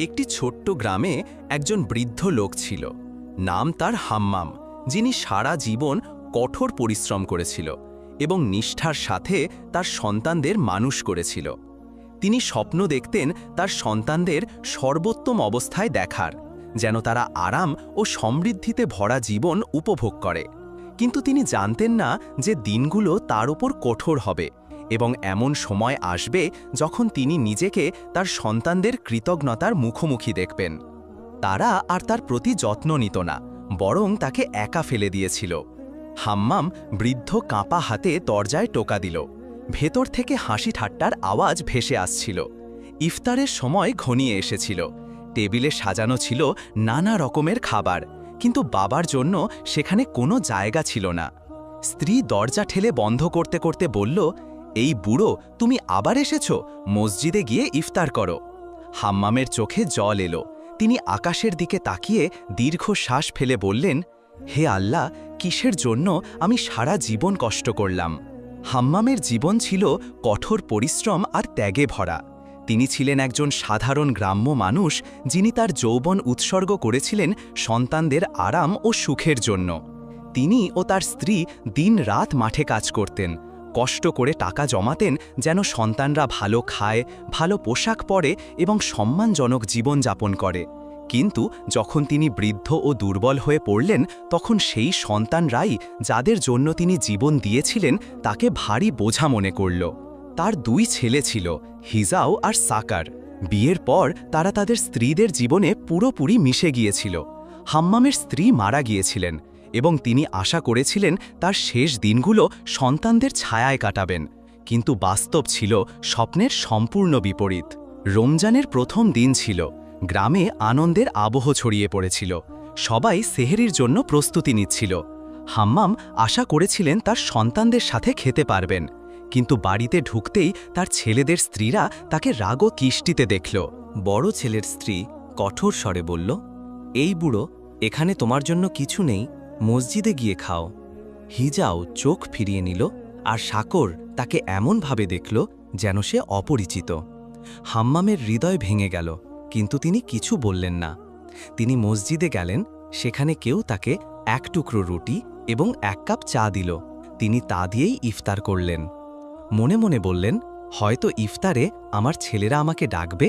একটি ছোট্ট গ্রামে একজন বৃদ্ধ লোক ছিল। নাম তার হাম্মাম, যিনি সারা জীবন কঠোর পরিশ্রম করেছিল এবং নিষ্ঠার সাথে তার সন্তানদের মানুষ করেছিল। তিনি স্বপ্ন দেখতেন তার সন্তানদের সর্বোত্তম অবস্থায় দেখার, যেন তারা আরাম ও সমৃদ্ধিতে ভরা জীবন উপভোগ করে। কিন্তু তিনি জানতেন না যে দিনগুলো তার উপর কঠোর হবে এবং এমন সময় আসবে যখন তিনি নিজেকে তার সন্তানদের কৃতজ্ঞতার মুখোমুখি দেখবেন। তারা আর তার প্রতি যত্ন নিত না, বরং তাকে একা ফেলে দিয়েছিল। হাম্মাম বৃদ্ধ কাঁপা হাতে দরজায় টোকা দিল। ভেতর থেকে হাসি ঠাট্টার আওয়াজ ভেসে আসছিল। ইফতারের সময় ঘনিয়ে এসেছিল। টেবিলে সাজানো ছিল নানা রকমের খাবার, কিন্তু বাবার জন্য সেখানে কোনো জায়গা ছিল না। স্ত্রী দরজা ঠেলে বন্ধ করতে করতে বলল, এই বুড়ো, তুমি আবার এসেছো? মসজিদে গিয়ে ইফতার করো। হাম্মামের চোখে জল এলো। তিনি আকাশের দিকে তাকিয়ে দীর্ঘ শ্বাস ফেলে বললেন, হে আল্লাহ, কিসের জন্য আমি সারা জীবন কষ্ট করলাম? হাম্মামের জীবন ছিল কঠোর পরিশ্রম আর ত্যাগে ভরা। তিনি ছিলেন একজন সাধারণ গ্রাম্য মানুষ, যিনি তার যৌবন উৎসর্গ করেছিলেন সন্তানদের আরাম ও সুখের জন্য। তিনি ও তার স্ত্রী দিন-রাত মাঠে কাজ করতেন, কষ্ট করে টাকা জমাতেন যেন সন্তানরা ভালো খায়, ভালো পোশাক পরে এবং সম্মানজনক জীবন যাপন করে। কিন্তু যখন তিনি বৃদ্ধ ও দুর্বল হয়ে পড়লেন, তখন সেই সন্তানরাই, যাদের জন্য তিনি জীবন দিয়েছিলেন, তাকে ভারী বোঝা মনে করল। তার দুই ছেলে ছিল, হিজাও আর সাকার। বিয়ের পর তারা তাদের স্ত্রীদের জীবনে পুরোপুরি মিশে গিয়েছিল। হাম্মামের স্ত্রী মারা গিয়েছিলেন এবং তিনি আশা করেছিলেন তার শেষ দিনগুলো সন্তানদের ছায়ায় কাটাবেন। কিন্তু বাস্তব ছিল স্বপ্নের সম্পূর্ণ বিপরীত। রমজানের প্রথম দিন ছিল। গ্রামে আনন্দের আবহ ছড়িয়ে পড়েছিল। সবাই সেহরির জন্য প্রস্তুতি নিচ্ছিল। হাম্মাম আশা করেছিলেন তার সন্তানদের সাথে খেতে পারবেন, কিন্তু বাড়িতে ঢুকতেই তার ছেলেদের স্ত্রীরা তাকে রাগ ও কিষ্টিতে দেখল। বড় ছেলের স্ত্রী কঠোর স্বরে বলল, এই বুড়ো, এখানে তোমার জন্য কিছু নেই, মসজিদে গিয়ে খাও। হিজাও চোখ ফিরিয়ে নিল, আর সাকর তাকে এমনভাবে দেখল যেন সে অপরিচিত। হাম্মামের হৃদয় ভেঙে গেল, কিন্তু তিনি কিছু বললেন না। তিনি মসজিদে গেলেন। সেখানে কেউ তাকে এক টুকরো রুটি এবং এক কাপ চা দিল। তিনি তা দিয়েই ইফতার করলেন। মনে মনে বললেন, হয়তো ইফতারে আমার ছেলেরা আমাকে ডাকবে।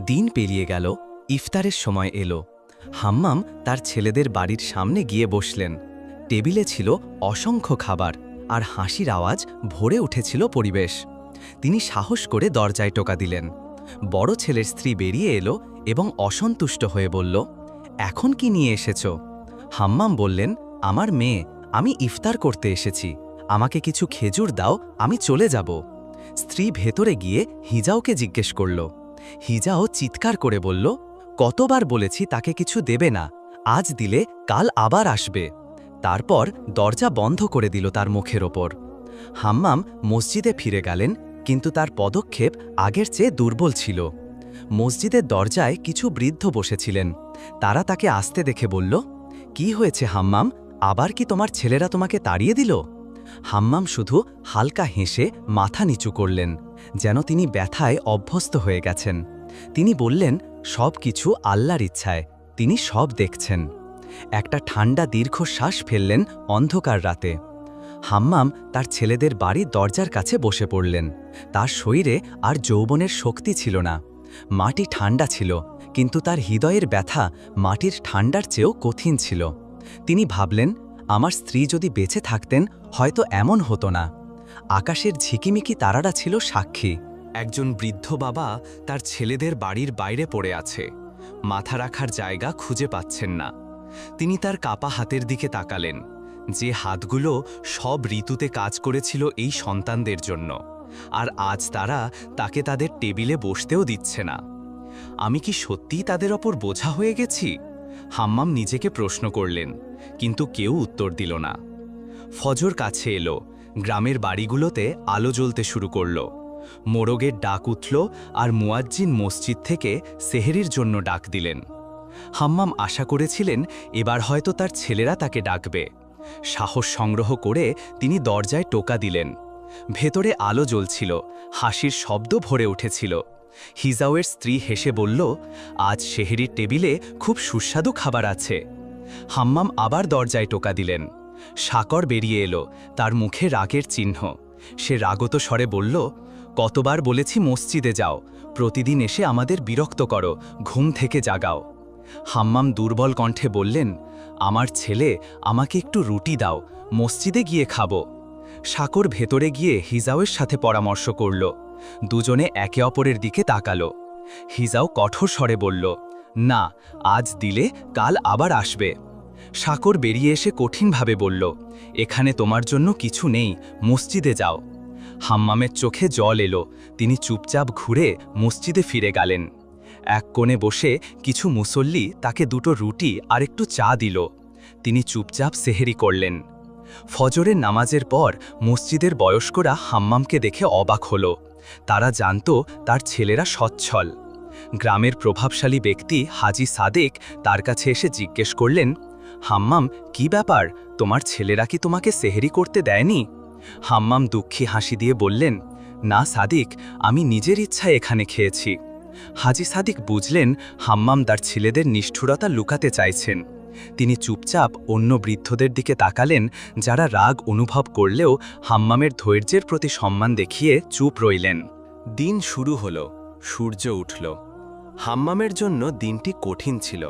দিন পেরিয়ে গেল। ইফতারের সময় এলো। হাম্মাম তার ছেলেদের বাড়ির সামনে গিয়ে বসলেন। টেবিলে ছিল অসংখ্য খাবার, আর হাসির আওয়াজ ভরে উঠেছিল পরিবেশ। তিনি সাহস করে দরজায় টোকা দিলেন। বড় ছেলের স্ত্রী বেরিয়ে এলো এবং অসন্তুষ্ট হয়ে বলল, এখন কি নিয়ে এসেছ? হাম্মাম বললেন, আমার মেয়ে, আমি ইফতার করতে এসেছি, আমাকে কিছু খেজুর দাও, আমি চলে যাব। স্ত্রী ভেতরে গিয়ে হিজাওকে জিজ্ঞেস করল। হিজাও চিৎকার করে বলল, কতবার বলেছি তাকে কিছু দেবে না, আজ দিলে কাল আবার আসবে। তারপর দরজা বন্ধ করে দিল তার মুখের ওপর। হাম্মাম মসজিদে ফিরে গেলেন, কিন্তু তার পদক্ষেপ আগের চেয়ে দুর্বল ছিল। মসজিদের দরজায় কিছু বৃদ্ধ বসেছিলেন। তারা তাকে আসতে দেখে বলল, কি হয়েছে হাম্মাম, আবার কি তোমার ছেলেরা তোমাকে তাড়িয়ে দিল? হাম্মাম শুধু হালকা হেসে মাথা নিচু করলেন, যেন তিনি ব্যথায় অভ্যস্ত হয়ে গেছেন। তিনি বললেন, সব কিছু আল্লাহর ইচ্ছায়, তিনি সব দেখছেন। একটা ঠান্ডা দীর্ঘশ্বাস ফেললেন অন্ধকার রাতে। হাম্মাম তার ছেলেদের বাড়ির দরজার কাছে বসে পড়লেন। তার শরীরে আর যৌবনের শক্তি ছিল না। মাটি ঠান্ডা ছিল, কিন্তু তার হৃদয়ের ব্যথা মাটির ঠান্ডার চেয়েও কঠিন ছিল। তিনি ভাবলেন, আমার স্ত্রী যদি বেঁচে থাকতেন, হয়তো এমন হতো না। আকাশের ঝিকিমিকি তারারা ছিল সাক্ষী। একজন বৃদ্ধ বাবা তার ছেলেদের বাড়ির বাইরে পড়ে আছে, মাথা রাখার জায়গা খুঁজে পাচ্ছেন না। তিনি তার কাপা হাতের দিকে তাকালেন, যে হাতগুলো সব ঋতুতে কাজ করেছিল এই সন্তানদের জন্য, আর আজ তারা তাকে তাদের টেবিলে বসতেও দিচ্ছে না। আমি কি সত্যিই তাদের ওপর বোঝা হয়ে গেছি? হাম্মাম নিজেকে প্রশ্ন করলেন, কিন্তু কেউ উত্তর দিল না। ফজর কাছে এলো। গ্রামের বাড়িগুলোতে আলো জ্বলতে শুরু করল। মোরগের ডাক উঠল, আর মুয়াজ্জিন মসজিদ থেকে সেহরির জন্য ডাক দিলেন। হাম্মাম আশা করেছিলেন এবার হয়তো তার ছেলেরা তাকে ডাকবে। সাহস সংগ্রহ করে তিনি দরজায় টোকা দিলেন। ভেতরে আলো জ্বলছিল, হাসির শব্দ ভরে উঠেছিল। হিজাওয়ের স্ত্রী হেসে বলল, আজ সেহরির টেবিলে খুব সুস্বাদু খাবার আছে। হাম্মাম আবার দরজায় টোকা দিলেন। সাকর বেরিয়ে এলো, তার মুখে রাগের চিহ্ন। সে রাগত স্বরে বলল, কতবার বলেছি মসজিদে যাও, প্রতিদিন এসে আমাদের বিরক্ত করো, ঘুম থেকে জাগাও। হাম্মাম দুর্বল কণ্ঠে বললেন, আমার ছেলে, আমাকে একটু রুটি দাও, মসজিদে গিয়ে খাবো। সাকর ভেতরে গিয়ে হিজাওয়ের সাথে পরামর্শ করল। দুজনে একে অপরের দিকে তাকালো। হিজাও কঠোর স্বরে বলল, না, আজ দিলে কাল আবার আসবে। সাকর বেরিয়ে এসে কঠিনভাবে বলল, এখানে তোমার জন্য কিছু নেই, মসজিদে যাও। হাম্মামের চোখে জল এলো, তিনি চুপচাপ ঘুরে মসজিদে ফিরে গেলেন। এক কোণে বসে কিছু মুসল্লি তাকে দুটো রুটি আর একটু চা দিল। তিনি চুপচাপ সেহেরি করলেন। ফজরের নামাজের পর মসজিদের বয়স্করা হাম্মামকে দেখে অবাক হল। তারা জানত তার ছেলেরা সচ্ছল। গ্রামের প্রভাবশালী ব্যক্তি হাজি সাদেক তার কাছে এসে জিজ্ঞেস করলেন, হাম্মাম, কি ব্যাপার, তোমার ছেলেরা কি তোমাকে সেহেরি করতে দেয়নি? হাম্মাম দুঃখী হাসি দিয়ে বললেন, না সাদিক, আমি নিজের ইচ্ছায় এখানে খেয়েছি। হাজি সাদিক বুঝলেন হাম্মাম তার ছেলেদের নিষ্ঠুরতা লুকাতে চাইছেন। তিনি চুপচাপ অন্য বৃদ্ধদের দিকে তাকালেন, যারা রাগ অনুভব করলেও হাম্মামের ধৈর্যের প্রতি সম্মান দেখিয়ে চুপ রইলেন। দিন শুরু হলো, সূর্য উঠল। হাম্মামের জন্য দিনটি কঠিন ছিল।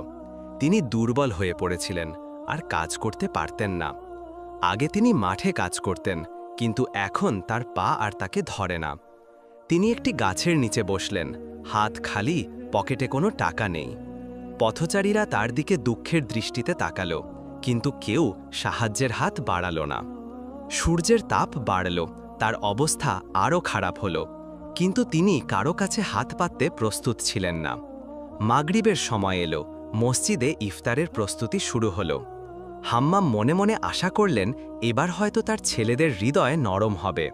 তিনি দুর্বল হয়ে পড়েছিলেন আর কাজ করতে পারতেন না। আগে তিনি মাঠে কাজ করতেন, কিন্তু এখন তার পা আর তাকে ধরে না। তিনি একটি গাছের নিচে বসলেন, হাত খালি, পকেটে কোনো টাকা নেই। পথচারীরা তার দিকে দুঃখের দৃষ্টিতে তাকালো, কিন্তু কেউ সাহায্যের হাত বাড়ালো না। সূর্যের তাপ বাড়ল, তার অবস্থা আরও খারাপ হলো, কিন্তু তিনি কারো কাছে হাত পাততে প্রস্তুত ছিলেন না। মাগরিবের সময় এলো, মসজিদে ইফতারের প্রস্তুতি শুরু হলো। হাম্মাম মনে মনে আশা করলেন এবার হয়তো তার ছেলেদের হৃদয় নরম হবে।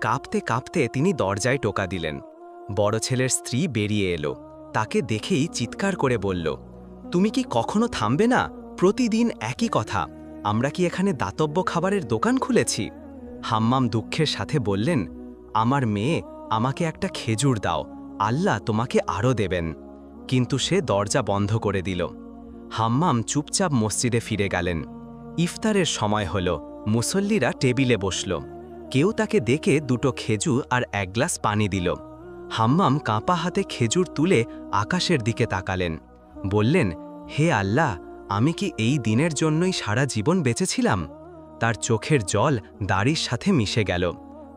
কাঁপতে কাঁপতে তিনি দরজায় টোকা দিলেন। বড় ছেলের স্ত্রী বেরিয়ে এলো, তাকে দেখেই চিৎকার করে বলল, তুমি কি কখনো থামবে না? প্রতিদিন একই কথা। আমরা কি এখানে দাতব্য খাবারের দোকান খুলেছি? হাম্মাম দুঃখের সাথে বললেন, আমার মেয়ে, আমাকে একটা খেজুর দাও, আল্লাহ তোমাকে আরও দেবেন। কিন্তু সে দরজা বন্ধ করে দিল। হাম্মাম চুপচাপ মসজিদে ফিরে গেলেন। ইফতারের সময় হল, মুসল্লিরা টেবিলে বসল। কেউ তাকে দেখে দুটো খেজুর আর এক গ্লাস পানি দিল। হাম্মাম কাঁপা হাতে খেজুর তুলে আকাশের দিকে তাকালেন। বললেন, হে আল্লাহ, আমি কি এই দিনের জন্যই সারা জীবন বেঁচেছিলাম? তার চোখের জল দাড়ির সাথে মিশে গেল।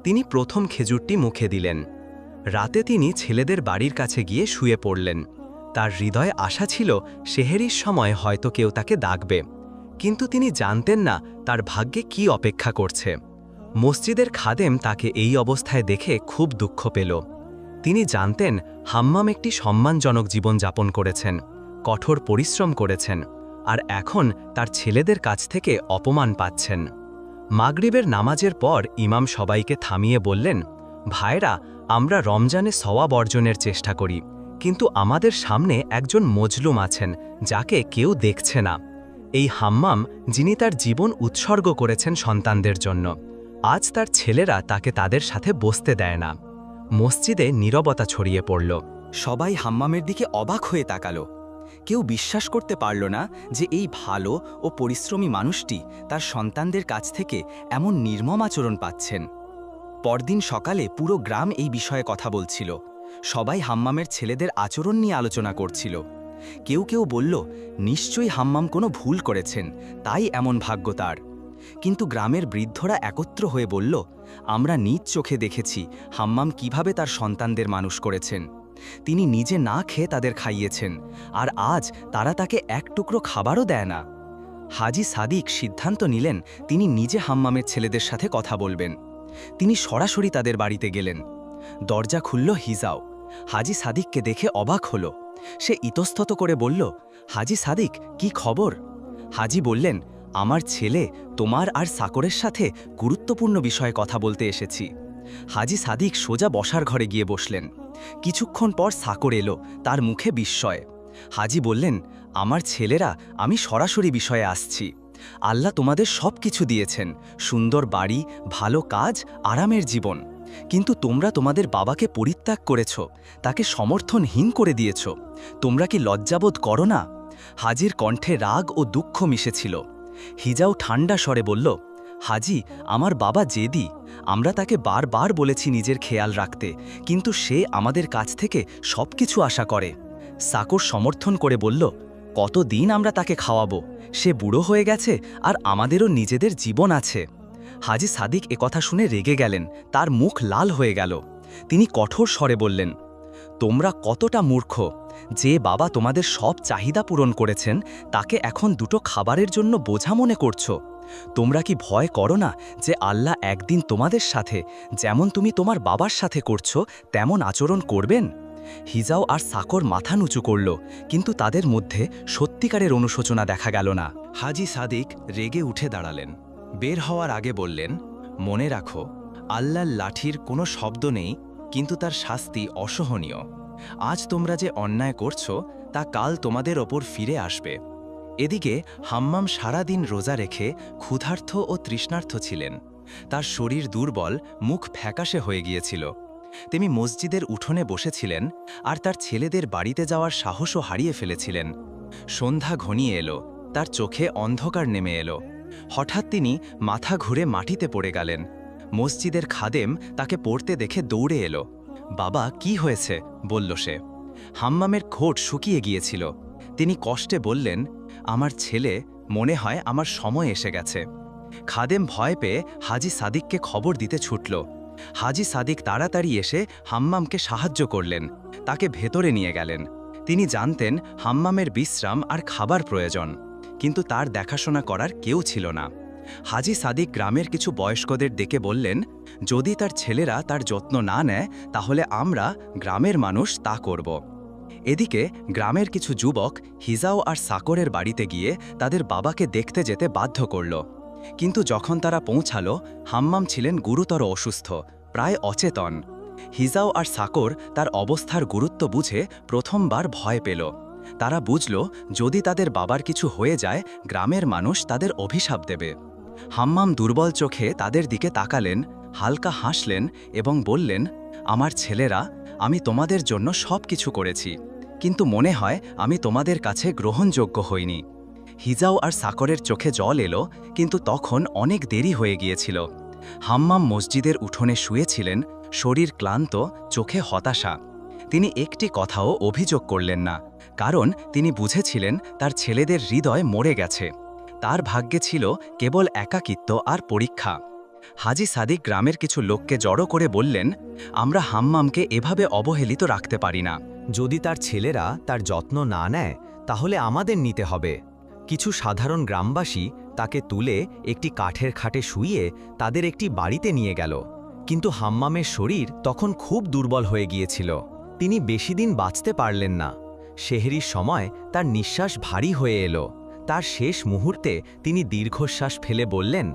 তিনি প্রথম খেজুরটি মুখে দিলেন। রাতে তিনি ছেলেদের বাড়ির কাছে গিয়ে শুয়ে পড়লেন। তার হৃদয়ে আশা ছিল সেহেরির সময় হয়তো কেউ তাকে ডাকবে, কিন্তু তিনি জানতেন না তার ভাগ্যে কি অপেক্ষা করছে। মসজিদের খাদেম তাকে এই অবস্থায় দেখে খুব দুঃখ পেল। তিনি জানতেন হাম্মাম একটি সম্মানজনক জীবন যাপন করেছেন, কঠোর পরিশ্রম করেছেন, আর এখন তার ছেলেদের কাছ থেকে অপমান পাচ্ছেন। মাগরিবের নামাজের পর ইমাম সবাইকে থামিয়ে বললেন, ভাইরা, আমরা রমজানে সওয়াব অর্জনের চেষ্টা করি, কিন্তু আমাদের সামনে একজন মজলুম আছেন যাকে কেউ দেখছে না। এই হাম্মাম, যিনি তার জীবন উৎসর্গ করেছেন সন্তানদের জন্য, আজ তার ছেলেরা তাকে তাদের সাথে বসতে দেয় না। মসজিদে নীরবতা ছড়িয়ে পড়ল। সবাই হাম্মামের দিকে অবাক হয়ে তাকালো। কেউ বিশ্বাস করতে পারল না যে এই ভালো ও পরিশ্রমী মানুষটি তার সন্তানদের কাছ থেকে এমন নির্মম আচরণ পাচ্ছেন। পরদিন সকালে পুরো গ্রাম এই বিষয়ে কথা বলছিল। সবাই হাম্মামের ছেলেদের আচরণ নিয়ে আলোচনা করছিল। কেউ কেউ বলল, নিশ্চয়ই হাম্মাম কোনো ভুল করেছেন, তাই এমন ভাগ্য তার। কিন্তু গ্রামের বৃদ্ধরা একত্র হয়ে বলল, আমরা নিজ চোখে দেখেছি হাম্মাম কিভাবে তার সন্তানদের মানুষ করেছেন। তিনি নিজে না খেয়ে তাদের খাইয়েছেন, আর আজ তারা তাকে এক টুকরো খাবারও দেয় না। হাজি সাদিক সিদ্ধান্ত নিলেন তিনি নিজে হাম্মামের ছেলেদের সাথে কথা বলবেন। তিনি সরাসরি তাদের বাড়িতে গেলেন। দরজা খুলল হিজাও। হাজি সাদিককে দেখে অবাক হল। সে ইতস্তত করে বলল, হাজি সাদিক, কি খবর? হাজি বললেন, আমার ছেলে, তোমার আর সাকরের সাথে গুরুত্বপূর্ণ বিষয়ে কথা বলতে এসেছি। হাজি সাদিক সোজা বসার ঘরে গিয়ে বসলেন। কিছুক্ষণ পর সাকর এলো, তার মুখে বিস্ময়। হাজি বললেন, আমার ছেলেরা, আমি সরাসরি বিষয়ে আসছি। আল্লাহ তোমাদের সব কিছু দিয়েছেন, সুন্দর বাড়ি, ভালো কাজ, আরামের জীবন, কিন্তু তোমরা তোমাদের বাবাকে পরিত্যাগ করেছ, তাকে সমর্থনহীন করে দিয়েছ। তোমরা কি লজ্জাবোধ করো না? হাজির কণ্ঠে রাগ ও দুঃখ মিশেছিল। হিজাও ঠান্ডা স্বরে বলল, হাজি, আমার বাবা জেদি। আমরা তাকে বারবার বলেছি নিজের খেয়াল রাখতে, কিন্তু সে আমাদের কাছ থেকে সব কিছু আশা করে। সাকর সমর্থন করে বলল, কতদিন আমরা তাকে খাওয়াবো? সে বুড়ো হয়ে গেছে, আর আমাদেরও নিজেদের জীবন আছে। হাজি সাদিক একথা শুনে রেগে গেলেন, তার মুখ লাল হয়ে গেল। তিনি কঠোর স্বরে বললেন, তোমরা কতটা মূর্খ! যে বাবা তোমাদের সব চাহিদা পূরণ করেছেন, তাকে এখন দুটো খাবারের জন্য বোঝা মনে করছো? তোমরা কি ভয় করো না যে আল্লাহ একদিন তোমাদের সাথে, যেমন তুমি তোমার বাবার সাথে করছো, তেমন আচরণ করবেন? হিজাও আর সাকর মাথা নুচু করল, কিন্তু তাদের মধ্যে সত্যিকারের অনুশোচনা দেখা গেল না। হাজি সাদিক রেগে উঠে দাঁড়ালেন। বের হওয়ার আগে বললেন, মনে রাখো, আল্লাহর লাঠির কোনো শব্দ নেই, কিন্তু তার শাস্তি অসহনীয়। আজ তোমরা যে অন্যায় করছো, তা কাল তোমাদের ওপর ফিরে আসবে। এদিকে হাম্মাম সারাদিন রোজা রেখে ক্ষুধার্ত ও তৃষ্ণার্ত ছিলেন। তার শরীর দুর্বল, মুখ ফ্যাকাশে হয়ে গিয়েছিল। তিনি মসজিদের উঠোনে বসেছিলেন, আর তার ছেলেদের বাড়িতে যাওয়ার সাহসও হারিয়ে ফেলেছিলেন। সন্ধ্যা ঘনিয়ে এলো, তার চোখে অন্ধকার নেমে এলো। হঠাৎ তিনি মাথা ঘুরে মাটিতে পড়ে গেলেন। মসজিদের খাদেম তাকে পড়তে দেখে দৌড়ে এলো। বাবা, কি হয়েছে? বলল সে। হাম্মামের ঠোঁট শুকিয়ে গিয়েছিল। তিনি কষ্টে বললেন, আমার ছেলে, মনে হয় আমার সময় এসে গেছে। খাদেম ভয় পেয়ে হাজি সাদিককে খবর দিতে ছুটল। হাজি সাদিক তাড়াতাড়ি এসে হাম্মামকে সাহায্য করলেন, তাকে ভেতরে নিয়ে গেলেন। তিনি জানতেন হাম্মামের বিশ্রাম আর খাবার প্রয়োজন, কিন্তু তার দেখাশোনা করার কেউ ছিল না। হাজি সাদিক গ্রামের কিছু বয়স্কদের ডেকে বললেন, যদি তার ছেলেরা তার যত্ন না নেয়, তাহলে আমরা, গ্রামের মানুষ, তা করব। এদিকে গ্রামের কিছু যুবক হিজাও আর সাকরের বাড়িতে গিয়ে তাদের বাবাকে দেখতে যেতে বাধ্য করল। কিন্তু যখন তারা পৌঁছালো, হাম্মাম ছিলেন গুরুতর অসুস্থ, প্রায় অচেতন। হিজাও আর সাকর তার অবস্থার গুরুত্ব বুঝে প্রথমবার ভয় পেল। তারা বুঝল, যদি তাদের বাবার কিছু হয়ে যায়, গ্রামের মানুষ তাদের অভিশাপ দেবে। হাম্মাম দুর্বল চোখে তাদের দিকে তাকালেন, হালকা হাসলেন এবং বললেন, আমার ছেলেরা, আমি তোমাদের জন্য সব কিছু করেছি, কিন্তু মনে হয় আমি তোমাদের কাছে গ্রহণযোগ্য হইনি। হিজাও আর সাকরের চোখে জল এলো, কিন্তু তখন অনেক দেরি হয়ে গিয়েছিল। হাম্মাম মসজিদের উঠোনে শুয়েছিলেন, শরীর ক্লান্ত, চোখে হতাশা। তিনি একটি কথাও অভিযোগ করলেন না, কারণ তিনি বুঝেছিলেন তার ছেলেদের হৃদয় মরে গেছে। তার ভাগ্যে ছিল কেবল একাকিত্ব আর পরীক্ষা। হাজি সাদিক গ্রামের কিছু লোককে জড়ো করে বললেন, আমরা হাম্মামকে এভাবে অবহেলিত রাখতে পারি না। যদি তার ছেলেরা তার যত্ন না নেয়, তাহলে আমাদের নিতে হবে। কিছু সাধারণ গ্রামবাসী তাকে তুলে একটি কাঠের খাটে শুইয়ে তাদের একটি বাড়িতে নিয়ে গেল, কিন্তু হাম্মামের শরীর তখন খুব দুর্বল হয়ে গিয়েছিল। তিনি বেশি দিন বাঁচতে পারলেন না। সেহরির সময় তার নিঃশ্বাস ভারী হয়ে এলো। তার শেষ মুহূর্তে তিনি দীর্ঘশ্বাস ফেলে বললেন,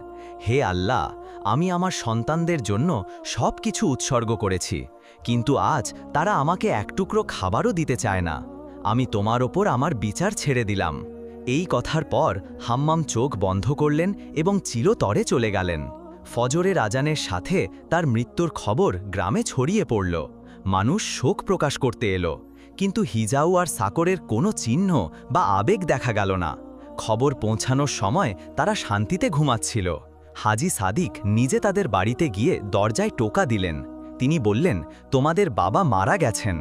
হে আল্লাহ, আমি আমার সন্তানদের জন্য সব কিছু উৎসর্গ করেছি, কিন্তু আজ তারা আমাকে এক টুকরো খাবারও দিতে চায় না। আমি তোমার ওপর আমার বিচার ছেড়ে দিলাম। এই কথার পর হাম্মাম চোখ বন্ধ করলেন এবং চিরতরে চলে গেলেন। ফজরের আজানের সাথে তার মৃত্যুর খবর গ্রামে ছড়িয়ে পড়ল। মানুষ শোক প্রকাশ করতে এলো, কিন্তু হিজাও আর সাকরের কোনো চিহ্ন বা আবেগ দেখা গেল না। খবর পৌঁছানোর সময় তারা শান্তিতে ঘুমাচ্ছিল। হাজি সাদিক নিজে তাদের বাড়িতে গিয়ে দরজায় টোকা দিলেন। তিনি বললেন, তোমাদের বাবা মারা গেছেন,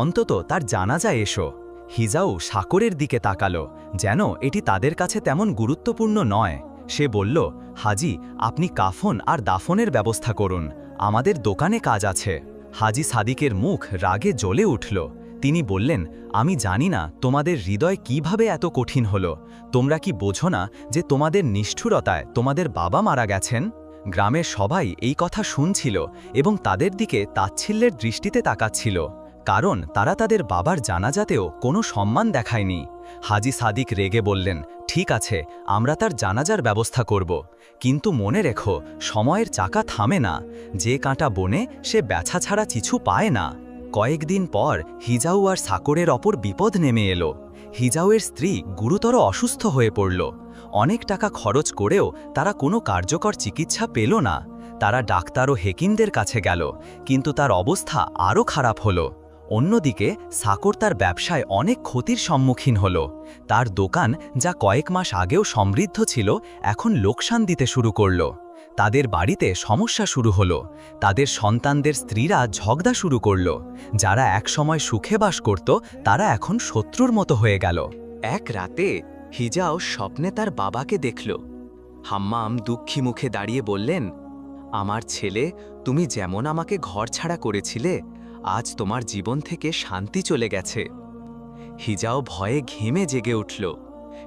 অন্তত তার জানাজায় এসো। হিজাও সাকরের দিকে তাকালো, যেন এটি তাদের কাছে তেমন গুরুত্বপূর্ণ নয়। সে বলল, হাজি, আপনি কাফন আর দাফনের ব্যবস্থা করুন, আমাদের দোকানে কাজ আছে। হাজি সাদিকের মুখ রাগে জ্বলে উঠল। তিনি বললেন, আমি জানি না তোমাদের হৃদয় কিভাবে এত কঠিন হলো। তোমরা কি বোঝো না যে তোমাদের নিষ্ঠুরতায় তোমাদের বাবা মারা গেছেন? গ্রামের সবাই এই কথা শুনছিল এবং তাদের দিকে তাচ্ছিল্যের দৃষ্টিতে তাকাচ্ছিল, কারণ তারা তাদের বাবার জানাজাতেও কোনো সম্মান দেখায়নি। হাজি সাদিক রেগে বললেন, ঠিক আছে, আমরা তার জানাজার ব্যবস্থা করব, কিন্তু মনে রেখো, সময়ের চাকা থামে না। যে কাঁটা বনে সে ব্যাছা ছাড়া কিছু পায় না। কয়েকদিন পর হিজাও আর সাকরের অপর বিপদ নেমে এলো। হিজাওয়ের স্ত্রী গুরুতর অসুস্থ হয়ে পড়ল। অনেক টাকা খরচ করেও তারা কোনো কার্যকর চিকিৎসা পেল না। তারা ডাক্তার ও হেকিমদের কাছে গেল, কিন্তু তার অবস্থা আরও খারাপ হলো। অন্যদিকে সাকর তার ব্যবসায় অনেক ক্ষতির সম্মুখীন হল। তার দোকান, যা কয়েক মাস আগেও সমৃদ্ধ ছিল, এখন লোকসান দিতে শুরু করল। তাদের বাড়িতে সমস্যা শুরু হলো। তাদের সন্তানদের স্ত্রীরা ঝগড়া শুরু করল। যারা একসময় সুখে বাস করত, তারা এখন শত্রুর মতো হয়ে গেল। এক রাতে হিজাও স্বপ্নে তার বাবাকে দেখল। হাম্মাম দুঃখী মুখে দাঁড়িয়ে বললেন, আমার ছেলে, তুমি যেমন আমাকে ঘর ছাড়া করেছিলে, আজ তোমার জীবন থেকে শান্তি চলে গেছে। হিজাও ভয়ে ঘেমে জেগে উঠল।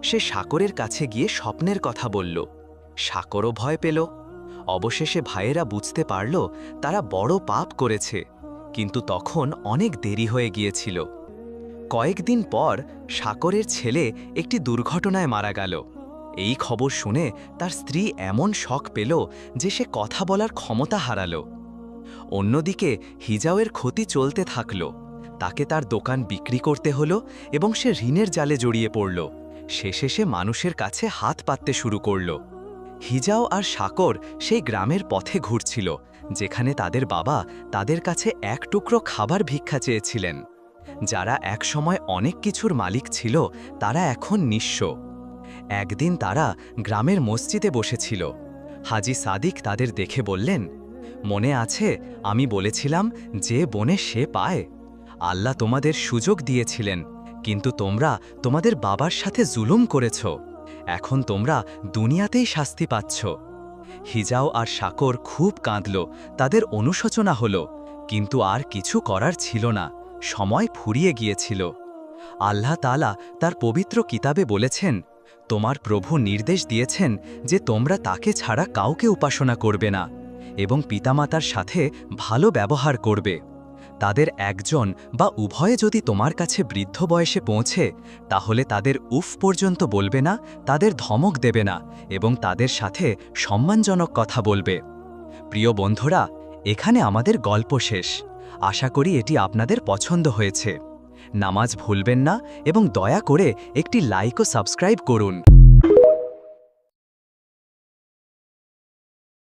সে সাকরের কাছে গিয়ে স্বপ্নের কথা বলল। সাকরও ভয় পেল। অবশেষে ভাইয়েরা বুঝতে পারল তারা বড় পাপ করেছে, কিন্তু তখন অনেক দেরি হয়ে গিয়েছিল। কয়েকদিন পর সাকরের ছেলে একটি দুর্ঘটনায় মারা গেল। এই খবর শুনে তার স্ত্রী এমন শক পেল যে সে কথা বলার ক্ষমতা হারাল। অন্যদিকে হিজাওয়ের ক্ষতি চলতে থাকল। তাকে তার দোকান বিক্রি করতে হলো এবং সে ঋণের জালে জড়িয়ে পড়ল। শেষে সে মানুষের কাছে হাত পাততে শুরু করল। হিজাও আর সাকর সেই গ্রামের পথে ঘুরছিল, যেখানে তাদের বাবা তাদের কাছে এক টুকরো খাবার ভিক্ষা চেয়েছিলেন। যারা একসময় অনেক কিছুর মালিক ছিল, তারা এখন নিঃস্ব। একদিন তারা গ্রামের মসজিদে বসেছিল। হাজি সাদিক তাদের দেখে বললেন, মনে আছে আমি বলেছিলাম যে বনে সে পায়? আল্লাহ তোমাদের সুযোগ দিয়েছিলেন, কিন্তু তোমরা তোমাদের বাবার সাথে জুলুম করেছ। এখন তোমরা দুনিয়াতেই শাস্তি পাচ্ছ। হিজাও আর সাকর খুব কাঁদল। তাদের অনুশোচনা হলো, কিন্তু আর কিছু করার ছিল না। সময় ফুরিয়ে গিয়েছিল। আল্লাহ তাআলা তার পবিত্র কিতাবে বলেছেন, তোমার প্রভু নির্দেশ দিয়েছেন যে তোমরা তাকে ছাড়া কাউকে উপাসনা করবে না এবং পিতামাতার সাথে ভালো ব্যবহার করবে। তাদের একজন বা উভয়ে যদি তোমার কাছে বৃদ্ধ বয়সে পৌঁছে, তাহলে তাদের উফ পর্যন্ত বলবে না, তাদের ধমক দেবে না এবং তাদের সাথে সম্মানজনক কথা বলবে। প্রিয় বন্ধুরা, এখানে আমাদের গল্প শেষ। আশা করি এটি আপনাদের পছন্দ হয়েছে। নামাজ ভুলবেন না এবং দয়া করে একটি লাইক ও সাবস্ক্রাইব করুন।